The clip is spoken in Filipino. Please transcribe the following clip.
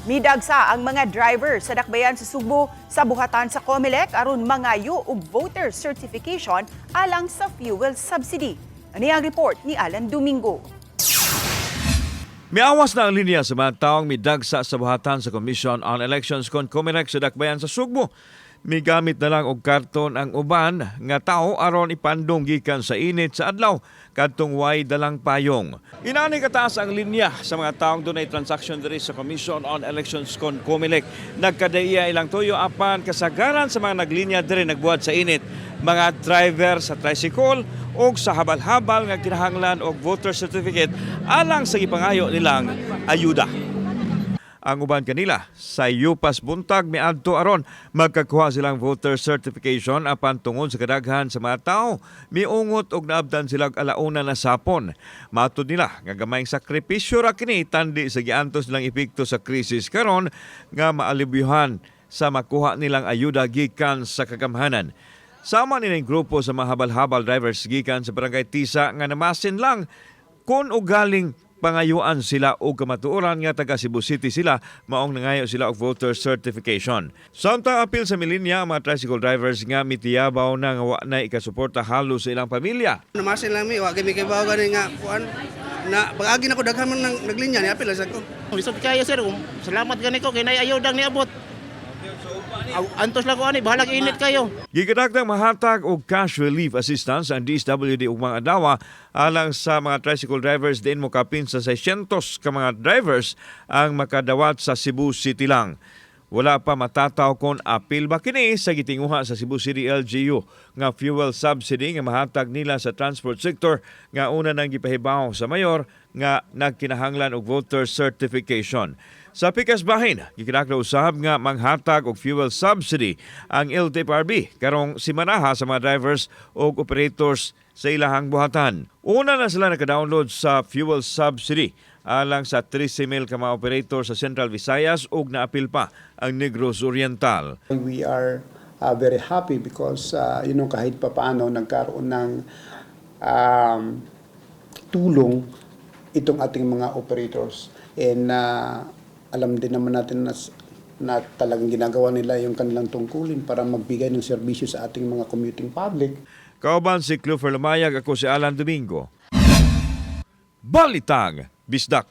Midagsa ang mga driver sa dakbayan sa Subo sa buhatan sa COMELEC aron mangayo og voter certification alang sa fuel subsidy. Ani ang report ni Alan Domingo. Miawas na ang linya sa mga taong midagsa sa buhatan sa Commission on Elections kon COMELEC sa dakbayan sa Sugbo. Migamit na lang og karton ang uban nga tao aron ipandong gikan sa init sa adlaw kadtong way dalang payong. Inani kataas ang linya sa mga taong dunay transaction diri sa Commission on Elections kon COMELEC. Nagkadaiya ilang tuyo apan kasagaran sa mga naglinya diri nagbuhat sa init. Mga driver sa tricycle o sa habal-habal nga kinahanglan og voter certificate alang sa gipangayo nilang ayuda. Ang uban kanila sa yupas buntag miadto aron magkakuha silang voter certification apan tungod sa kadaghan sa mga tao miungot og naabdan silang alauna na sapon. Matud nila nga gamayng sakripisyo ra kini tandi sa giantos nilang epekto sa krisis karon nga maalibyuhan sa makuha nilang ayuda gikan sa kagamhanan. Sama nilang grupo sa mga habal-habal drivers gikan sa barangay Tisa nga namasin lang kung ugaling pangayuan sila o kamatuoran nga taga Cebu City sila maong nangayo sila og voter certification. Samtang apil sa milinya ang mga tricycle drivers nga mitiyabaw na nga wa na ikasuporta halos sa ilang pamilya. Namasin lang mi, wa kami kay bawa gani nga kuan na pag-agi na ko daghan man ng naglinya ni apil sa ko. Lisod kayo sir, salamat gani ko kay nay ayudang niabot. Antos lang ko ani, bahalag init kayo. Gigadagdag mahatag og cash relief assistance ang DSWD ug mga adawa alang sa mga tricycle drivers din mo kapin sa 600 ka mga drivers ang makadawat sa Cebu City lang. Wala pa matataw kon apil ba kini sa gitinguha sa Cebu City LGU nga fuel subsidy nga mahatag nila sa transport sector nga una nang gipahibaw sa mayor nga nagkinahanglan og voter certification. Sa pikas bahin, gikinahanglan usab nga manghatag og fuel subsidy ang LTFRB karong simanaha sa mga drivers o operators sa ilahang buhatan. Una na sila naka-download sa fuel subsidy alang sa 13,000 ka mga operator sa Central Visayas ug naapil pa ang Negros Oriental. We are very happy because kahit pa paano nagkaroon ng tulong itong ating mga operators and alam din naman natin na talagang ginagawa nila yung kanilang tungkulin para magbigay ng serbisyo sa ating mga commuting public. Kauban si Clufer Lumayag, ako si Alan Domingo. Balitang Bisdak.